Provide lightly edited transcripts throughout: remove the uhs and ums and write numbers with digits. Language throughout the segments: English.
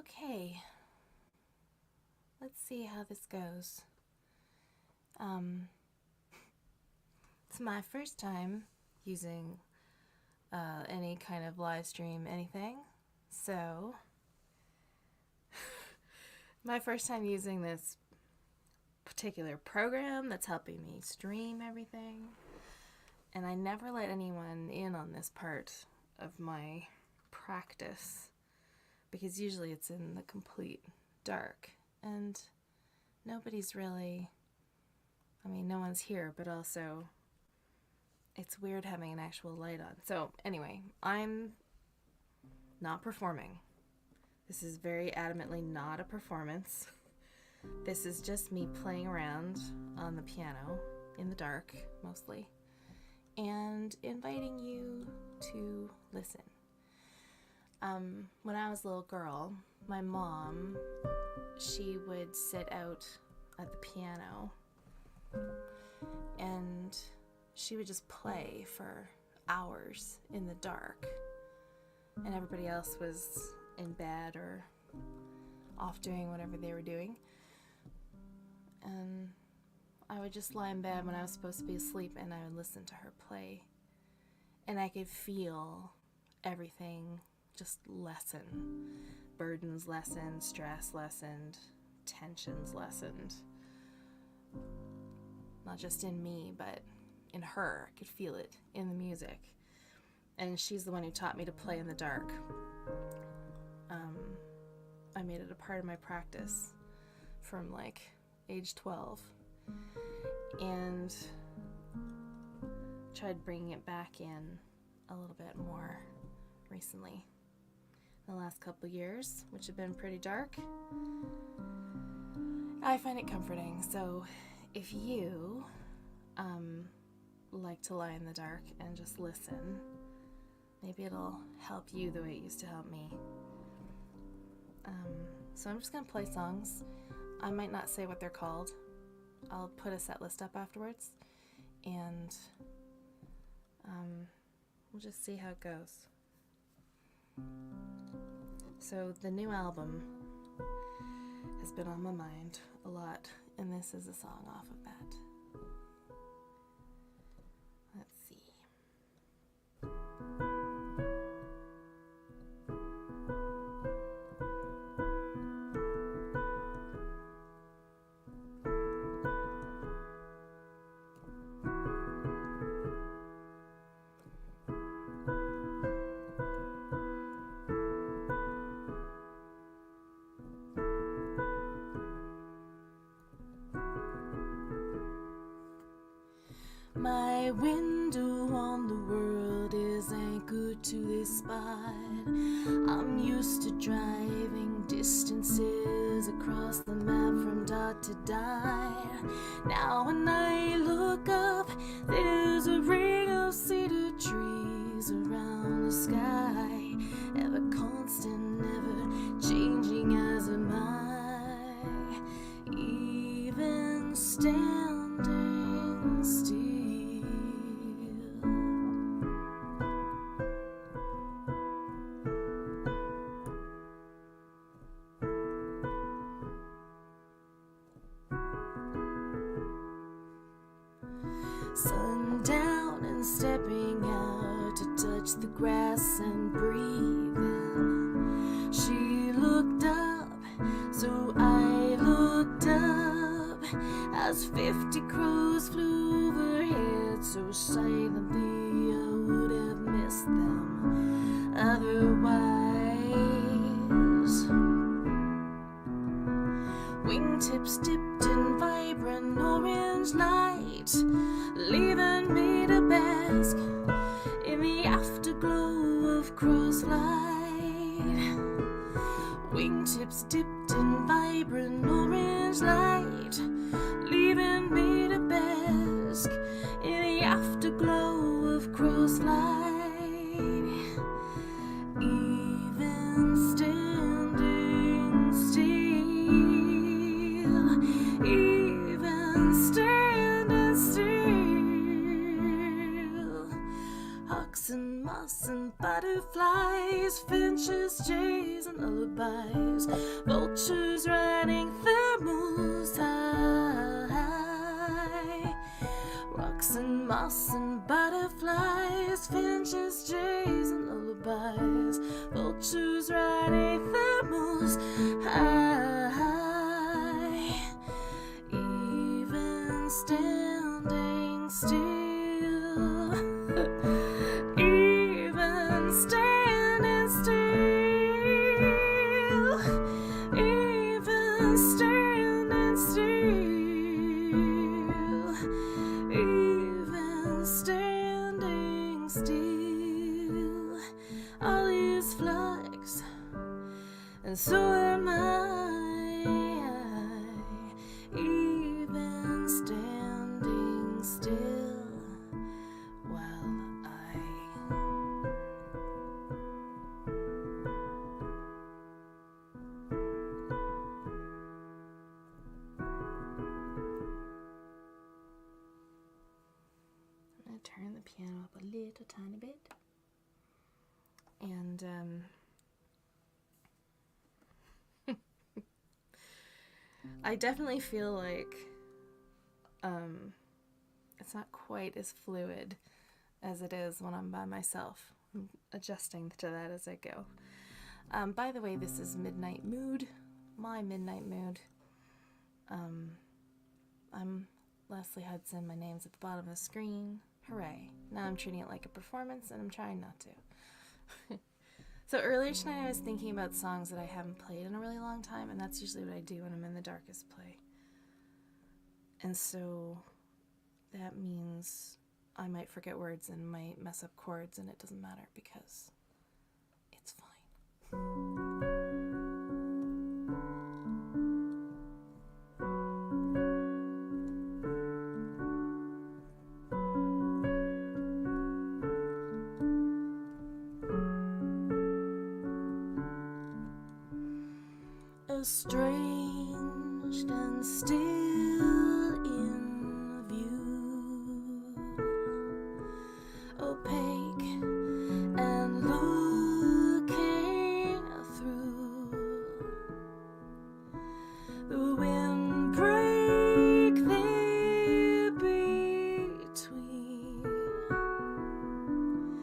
Okay, let's see how this goes. It's my first time using any kind of live stream anything, so my first time using this particular program that's helping me stream everything, and I never let anyone in on this part of my practice because usually it's in the complete dark and nobody's really, no one's here, but also it's weird having an actual light on. So anyway, I'm not performing. This is very adamantly not a performance. This is just me playing around on the piano in the dark, mostly, and inviting you to listen. When I was a little girl, my mom, she would sit out at the piano and she would just play for hours in the dark, and everybody else was in bed or off doing whatever they were doing, and I would just lie in bed when I was supposed to be asleep and I would listen to her play, and I could feel everything just lessen. Burdens lessened, stress lessened, tensions lessened. Not just in me, but in her. I could feel it in the music. And she's the one who taught me to play in the dark. I made it a part of my practice from age 12. And tried bringing it back in a little bit more recently. The last couple years, which have been pretty dark, I find it comforting. So if you like to lie in the dark and just listen, maybe it'll help you the way it used to help me. So I'm just going to play songs. I might not say what they're called. I'll put a set list up afterwards, and we'll just see how it goes. So the new album has been on my mind a lot, and this is a song off of that. Let's see. My window on the world is anchored to this spot. I'm used to driving distances across the map from dot to dot. Now when I look up, there's a ring of cedar trees around the sky, ever constant, never changing as am I, even standing still. Sundown and stepping out to touch the grass and breathe in. She looked up, so I looked up, as 50 crows flew overhead so silently I would have missed them otherwise. Wingtips dipped in vibrant orange light, leaving me to bask in the afterglow of crosslight. Wingtips dipped in vibrant orange light, leaving me to bask in the afterglow of crosslight. Even standing still, even standing still. Hawks and moths and butterflies, finches, jays, jays and lullabies, vultures riding thermals high, rocks and moss and butterflies, finches, jays and lullabies, vultures riding thermals high, even standing still. And so am I, even standing still while I'm going to turn the piano up a little tiny bit. And, I definitely feel like it's not quite as fluid as it is when I'm by myself. I'm adjusting to that as I go. By the way, this is Midnight Mood, my Midnight Mood. I'm Leslie Hudson. My name's at the bottom of the screen. Hooray. Now I'm treating it like a performance, and I'm trying not to. So earlier tonight I was thinking about songs that I haven't played in a really long time, and that's usually what I do when I'm in the darkest play. And so that means I might forget words and might mess up chords, and it doesn't matter because it's fine. Estranged and still in view, opaque and looking through the windbreak there between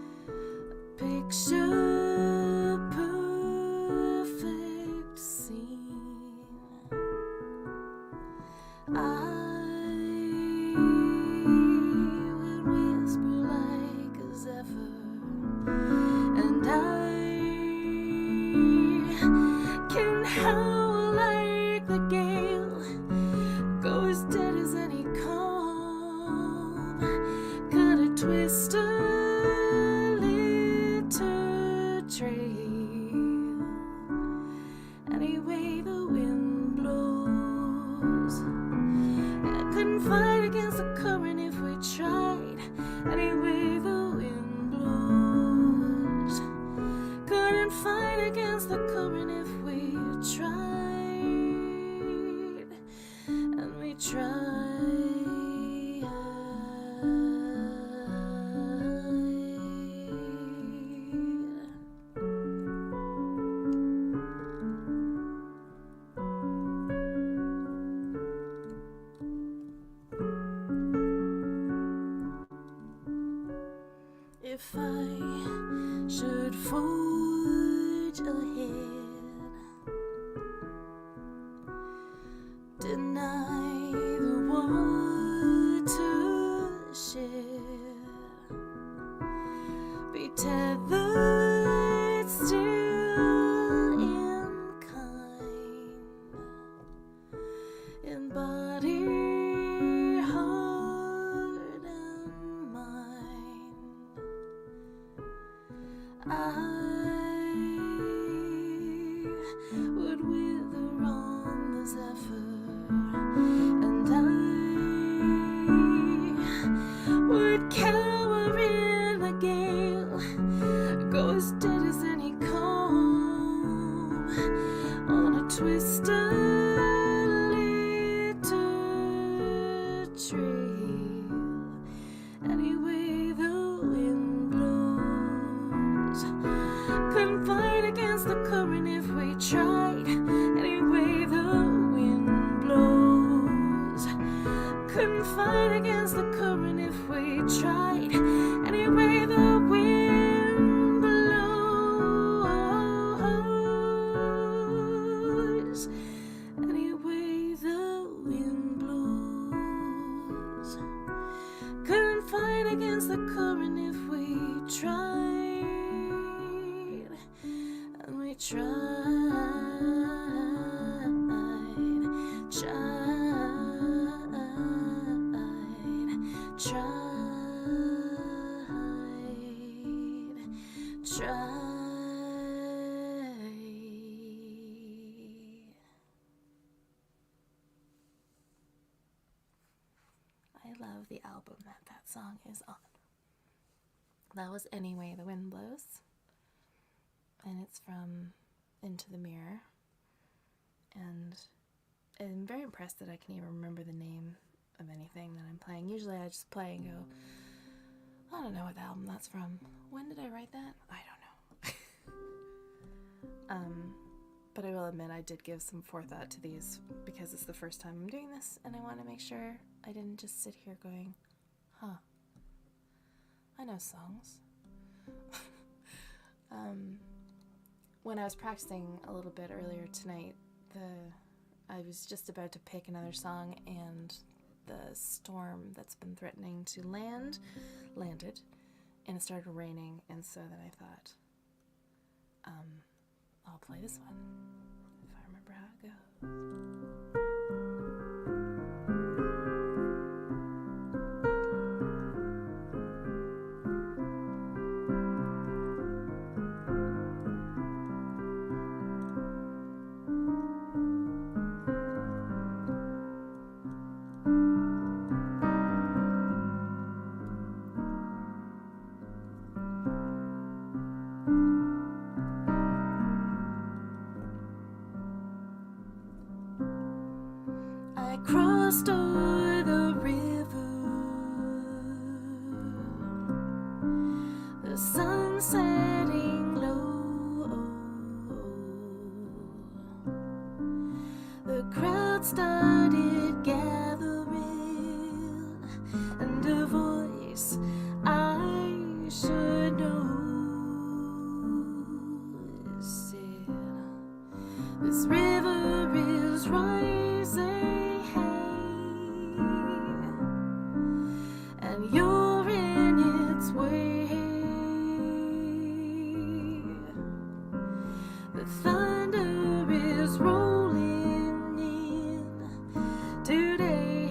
a picture. I would whisper like a zephyr, and I can howl like the gale, go as dead as any calm, cut a twist a little trail, anyway the wind blows. Couldn't fight against the current if we tried. Anyway, the wind blows. Couldn't fight against the current if we tried. And we tried. If I should forge ahead, deny the watershed, be tethered still in kind, in body, heart, and mind. I would wither on the zephyr, and I would cower in the gale, go as dead as any calm, on a twist a little trail, anyway the wind blows. Couldn't fight against the current if we the current if we tried, and we tried. I love the album that song is on. That was Anyway the Wind Blows, and it's from Into the Mirror, and I'm very impressed that I can even remember the name of anything that I'm playing. Usually I just play and go, I don't know what album that's from. When did I write that? I don't know. But I will admit I did give some forethought to these because it's the first time I'm doing this, and I want to make sure I didn't just sit here going, huh, I know songs. When I was practicing a little bit earlier tonight, I was just about to pick another song, and the storm that's been threatening to landed, and it started raining, and so then I thought, I'll play this one, if I remember how it goes. Crossed o'er the river, the sun setting low, the crowd started gathering, and a voice I should know said, this river is rising, and you're in its way. The thunder is rolling in today.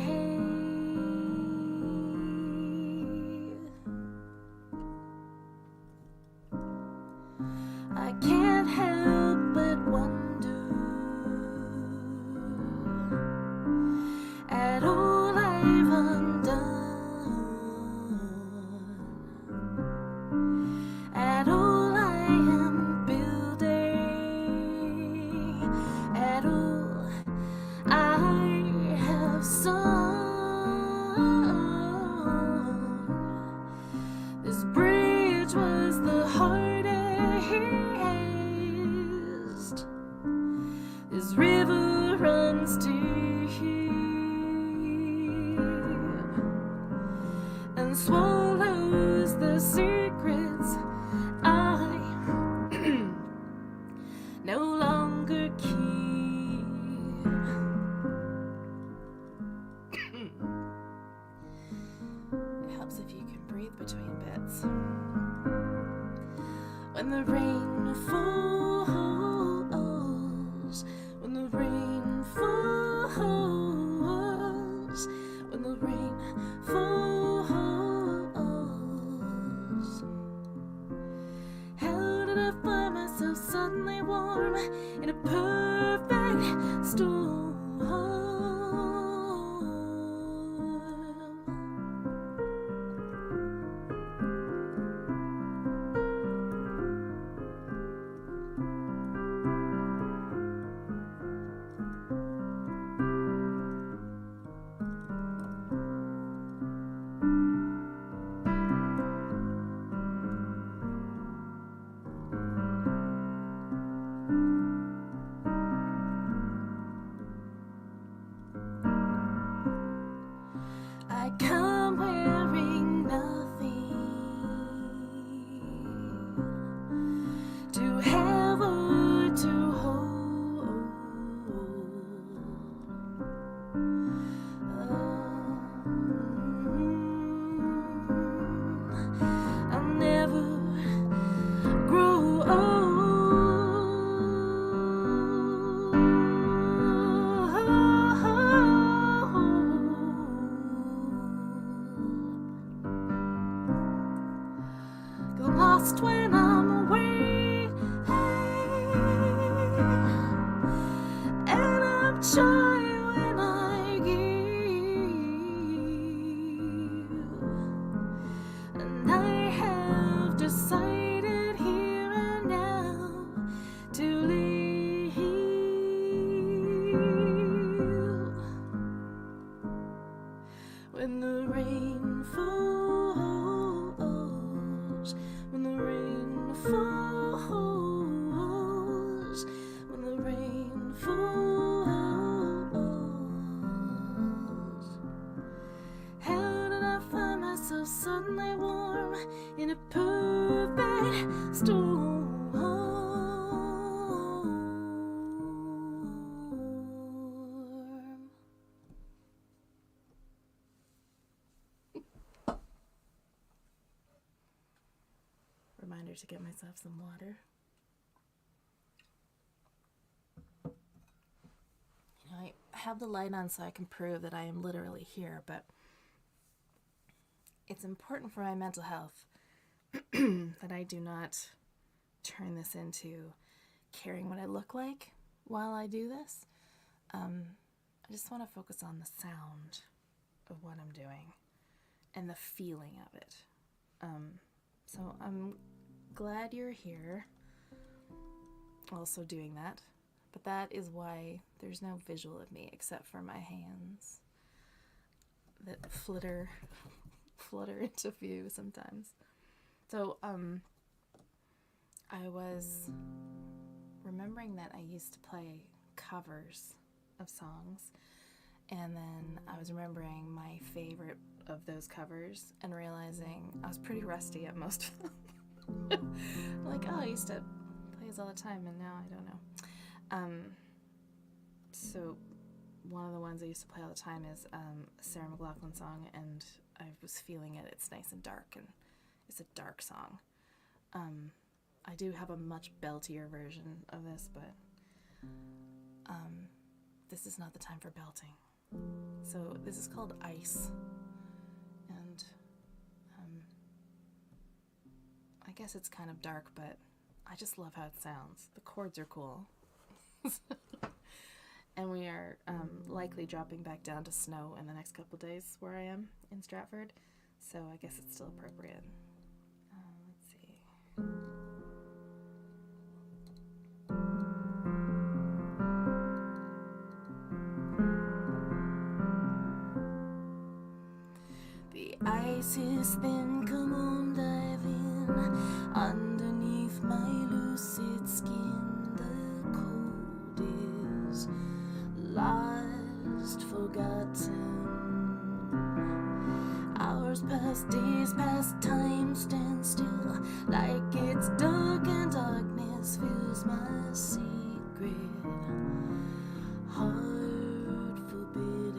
I can't help but wonder at all I've undone, at all I am building, at all I have sung. This bridge was the hardest, this river runs deep and swallows the secrets I no longer keep. It helps if you can breathe between bits. When the rain falls, when the rain falls, when the rain falls, how did I find myself suddenly warm in a perfect storm? to get myself some water. You know, I have the light on so I can prove that I am literally here, but it's important for my mental health that I do not turn this into caring what I look like while I do this. I just want to focus on the sound of what I'm doing and the feeling of it. So I'm glad you're here also doing that, but that is why there's no visual of me except for my hands that flutter into view sometimes. So I was remembering that I used to play covers of songs, and then I was remembering my favorite of those covers and realizing I was pretty rusty at most of them. Like, oh, I used to play these all the time, and now I don't know. So one of the ones I used to play all the time is a Sarah McLachlan song, and I was feeling it. It's nice and dark, and it's a dark song. I do have a much beltier version of this, but this is not the time for belting. So this is called Ice, and I guess it's kind of dark, but I just love how it sounds. The chords are cool. And we are likely dropping back down to snow in the next couple days where I am in Stratford, so I guess it's still appropriate. Let's see. The ice is thin, come on, dive in underneath my lucid skin. The cold is lost, forgotten. Hours pass, days pass, time stands still, like it's dark and darkness fills my secret heart forbidden.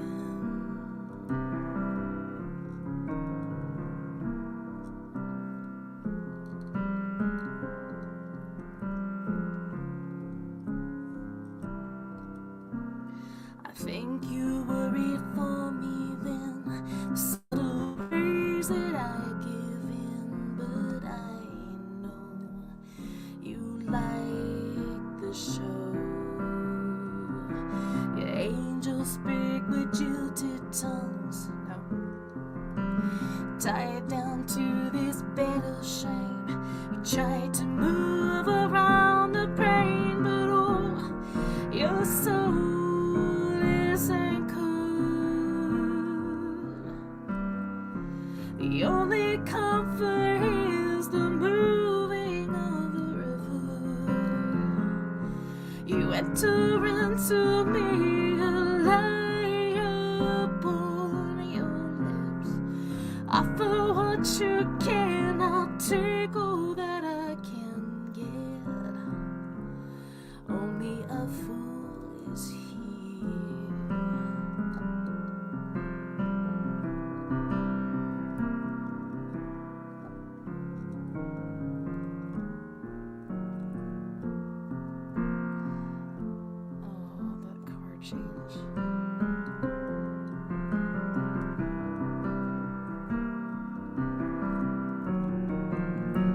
I think you worried for me then, the subtle ways that I give in, but I know you like the show. Your angels speak with jilted tongues, no, tied down to this bed of shame. You try to move around the pain, but oh, your soul isn't cool. The only comfort is the moving of the river. You enter into me, a lie upon your lips. Offer what you can, I'll take all that I can get. Only a fool is here. Change.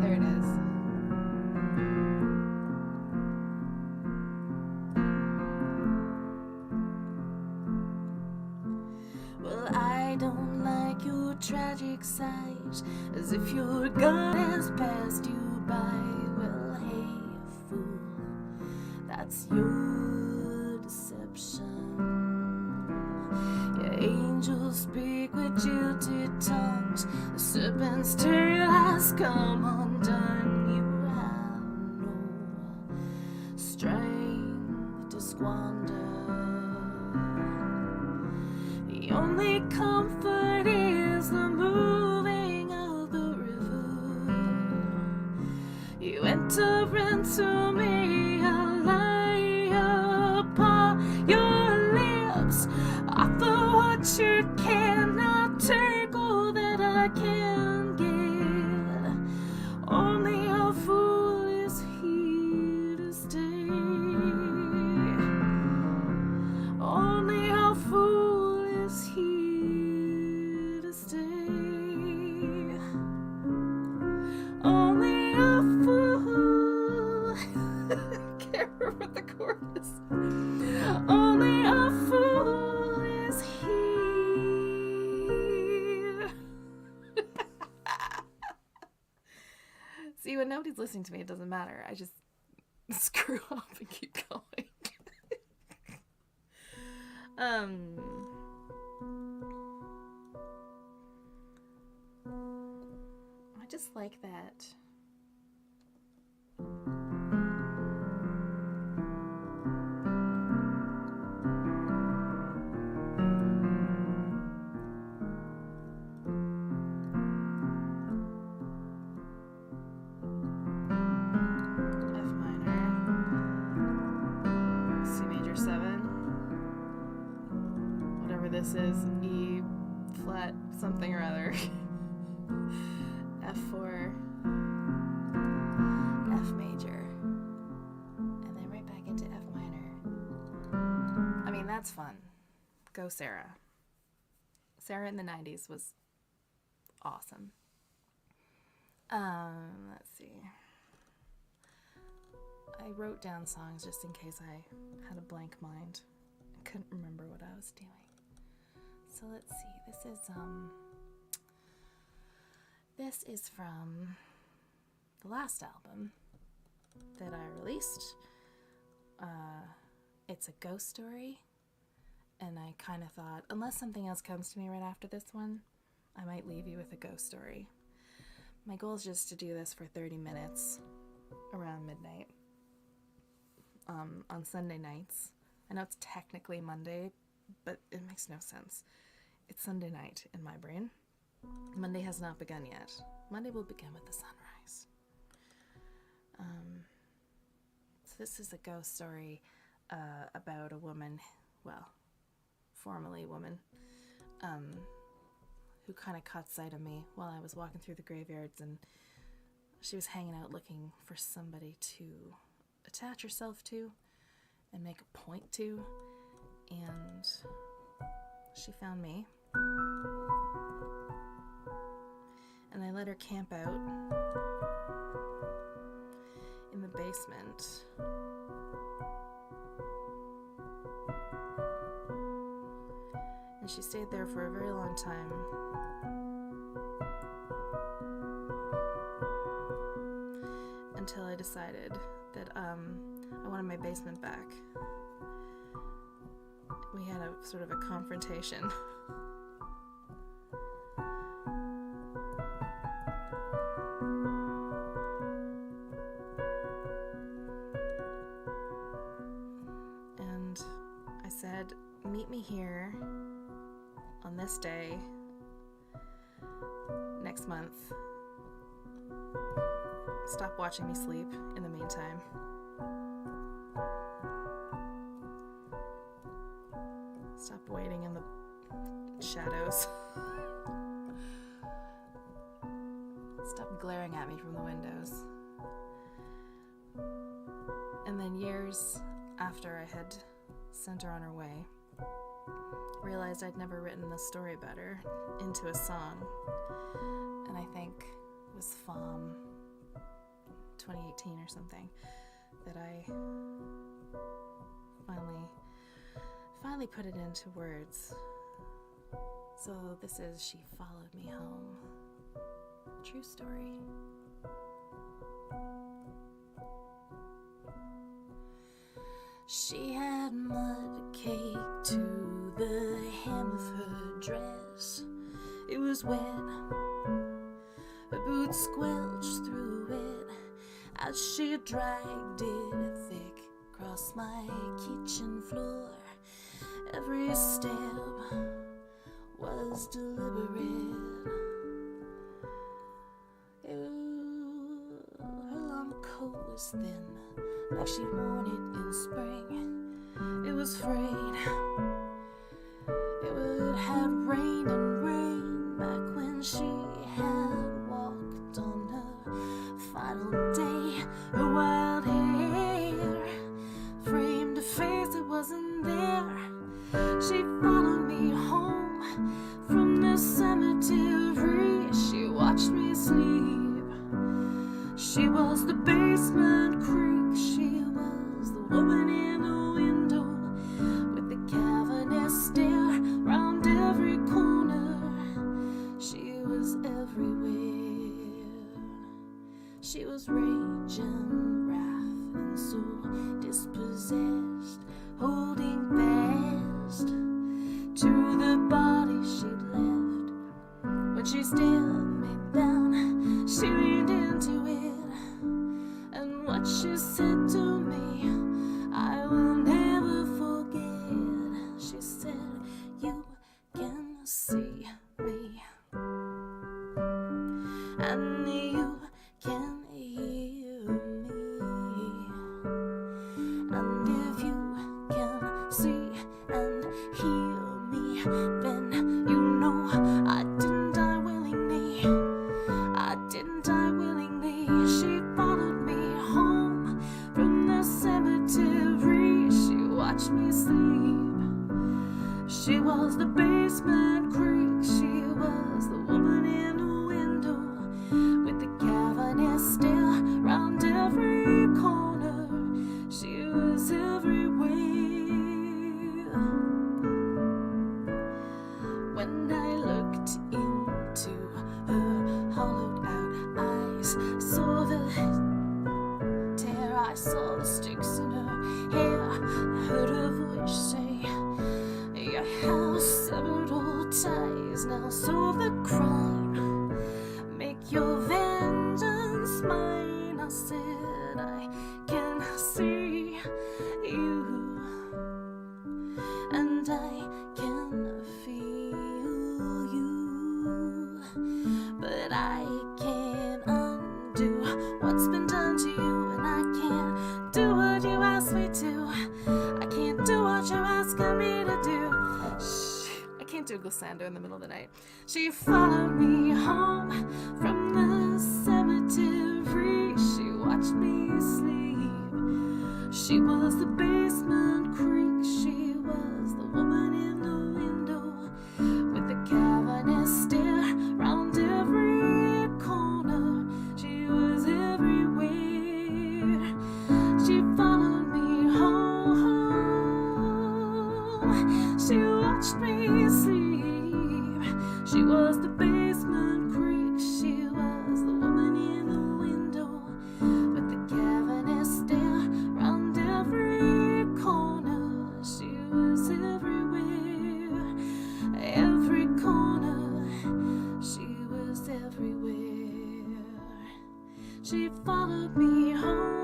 There it is. Well, I don't like your tragic side, as if your God has passed you by. Well, hey, fool, that's your deception. Your angels speak with jilted tongues. The serpent's tail has come undone. You have no strength to squander. The only comfort is the moving of the river. You enter into me, a lie upon your lips. Offer what you cannot take, all that I can get. Only a fool listening to me, it doesn't matter. I just screw up and keep going. I just like that. This is E flat something or other. F4, F major, and then right back into F minor. I mean, that's fun. Go Sarah. Sarah in the 90s was awesome. Let's see. I wrote down songs just in case I had a blank mind. I couldn't remember what I was doing. So let's see, this is from the last album that I released. It's a ghost story, and I kind of thought, unless something else comes to me right after this one, I might leave you with a ghost story. My goal is just to do this for 30 minutes around midnight on Sunday nights. I know it's technically Monday, but it makes no sense. It's Sunday night in my brain. Monday has not begun yet. Monday will begin with the sunrise. So this is a ghost story about a woman, well, formerly woman, who kind of caught sight of me while I was walking through the graveyards, and she was hanging out looking for somebody to attach herself to and make a point to, and she found me, and I let her camp out in the basement. And she stayed there for a very long time. Until I decided that I wanted my basement back. We had a sort of a confrontation. And I said, meet me here on this day next month. Stop watching me sleep in the meantime. Stop waiting in the shadows. Stop glaring at me from the windows. And then years after I had sent her on her way, realized I'd never written the story about her into a song. And I think it was FOM 2018 or something that I finally put it into words. So this is She Followed Me Home. True story. She had mud caked to the hem of her dress. It was wet. Her boots squelched through it as she dragged it thick across my kitchen floor. Every step was deliberate. Her long coat was thin, like she'd worn it in spring. It was frayed. It would have rained and rained back when she had walked on her final day. Her wild hair framed a face that wasn't there. She followed me home from the cemetery. She watched me sleep. She was the basement creep. She was the woman in the window with the cavernous stare round every corner. She was everywhere. She was rain watched me sleep. She was the basement creek. She was the woman in the window with the cavernous stare round every corner. She was everywhere. When I looked into her hollowed out eyes, saw the tear, I saw the sticks in her hair. I heard her voice say, "You have severed all ties, now solve the crime, make your vengeance mine." I said, "I can see you, and I can feel you, but I can't undo what's been done to you, and I can't do what you asked me to. I can't do what you're asking me to do." I can't do glissando in the middle of the night. She followed me home from the cemetery. She watched me sleep. She was the basement creek. She was the woman in the window with the cavernous stare round every corner. She was everywhere. She followed me home. She watched me sleep. She was the basement creek. She was the woman in the window with the cavernous stare round every corner. She was everywhere, every corner. She was everywhere. She followed me home.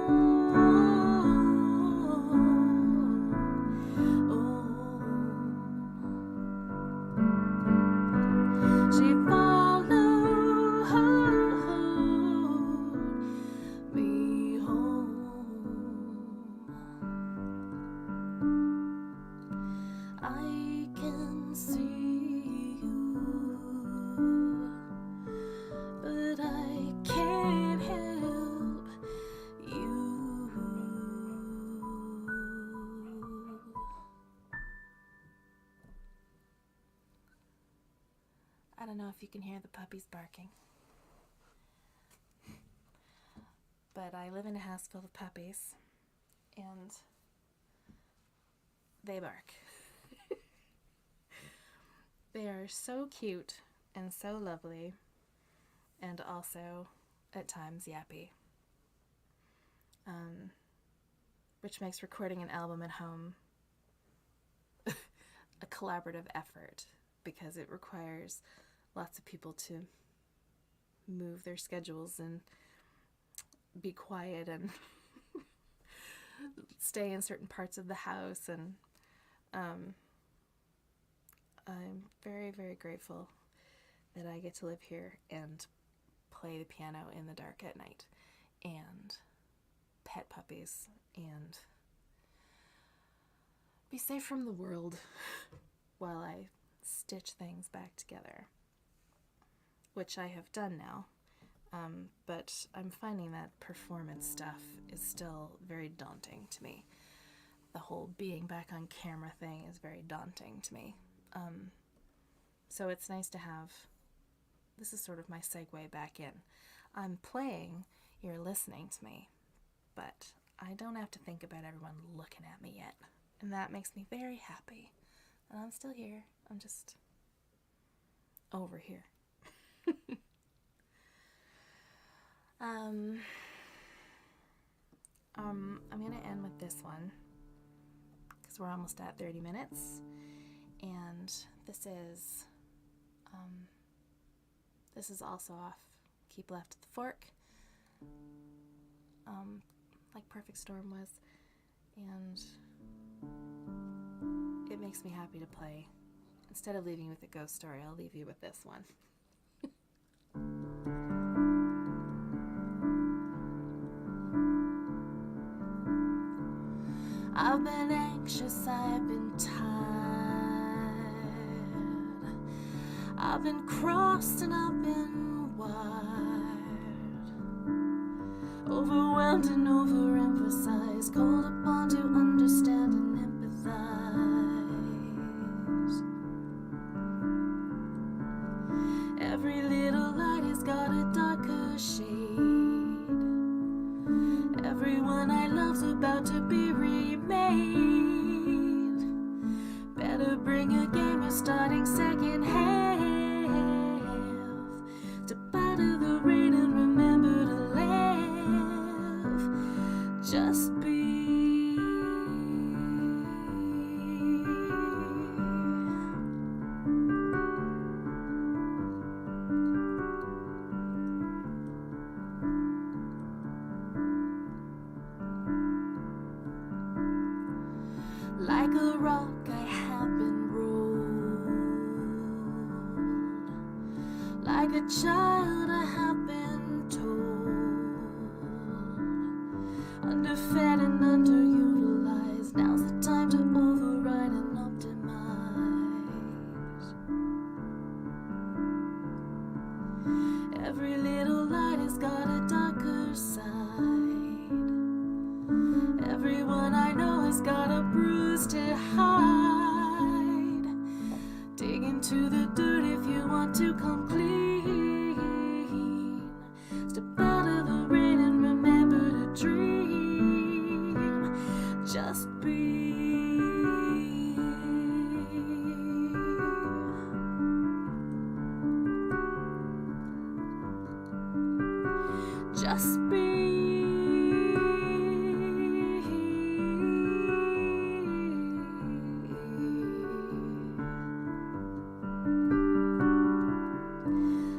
She followed me home. I can see you, but I can't help you. I don't know if you can hear the puppies barking, but I live in a house full of puppies, and they bark. They are so cute and so lovely, and also at times yappy, which makes recording an album at home a collaborative effort, because it requires lots of people to move their schedules and be quiet and stay in certain parts of the house, and I'm very, very grateful that I get to live here and play the piano in the dark at night and pet puppies and be safe from the world while I stitch things back together, which I have done now, but I'm finding that performance stuff is still very daunting to me. The whole being back on camera thing is very daunting to me. So it's nice to have, this is sort of my segue back in. I'm playing, you're listening to me, but I don't have to think about everyone looking at me yet. And that makes me very happy. And I'm still here. I'm just over here. I'm going to end with this one, because we're almost at 30 minutes. And this is also off Keep Left at the Fork, like Perfect Storm was, and it makes me happy to play. Instead of leaving you with a ghost story, I'll leave you with this one. I've been anxious, I've been tired, I've been crossed and I've been wired, overwhelmed and overemphasized, called upon to understand and empathize. we're starting second half. Step out of the rain and remember to laugh. Just be. Like a rock I have been rolled. Like a child I have been told. Underfed and underutilized. Now's the time to override and optimize. Every little light has got a darker side. Everyone I know has got a bruise to hide. Dig into the dirt if you want to come clean. Step out of the rain and remember to dream. Just be. Just be.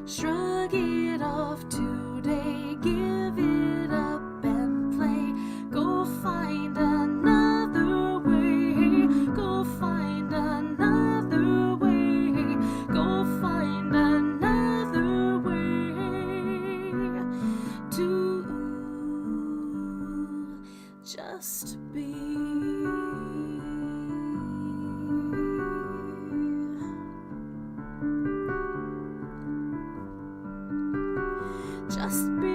Shrug it off today, give it up and play. Go find another way. Go find another way. Go find another way to just be. Just be.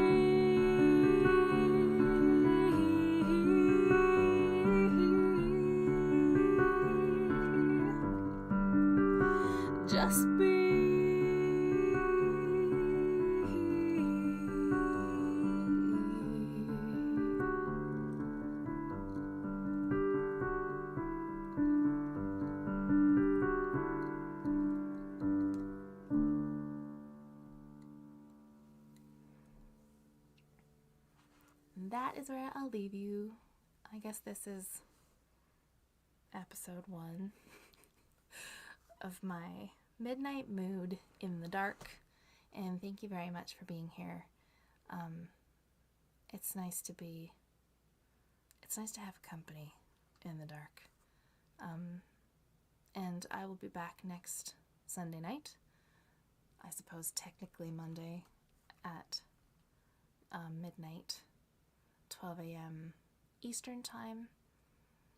Just be. That is where I'll leave you. I guess this is episode 1 of my midnight mood in the dark. And thank you very much for being here. It's nice to have company in the dark. And I will be back next Sunday night. I suppose technically Monday at midnight. 12 a.m. Eastern Time,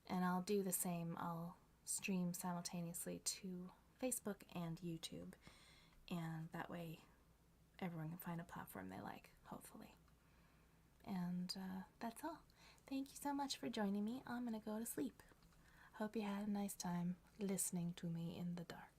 and I'll do the same. I'll stream simultaneously to Facebook and YouTube, and that way everyone can find a platform they like, hopefully. And that's all. Thank you so much for joining me. I'm gonna go to sleep. Hope you had a nice time listening to me in the dark.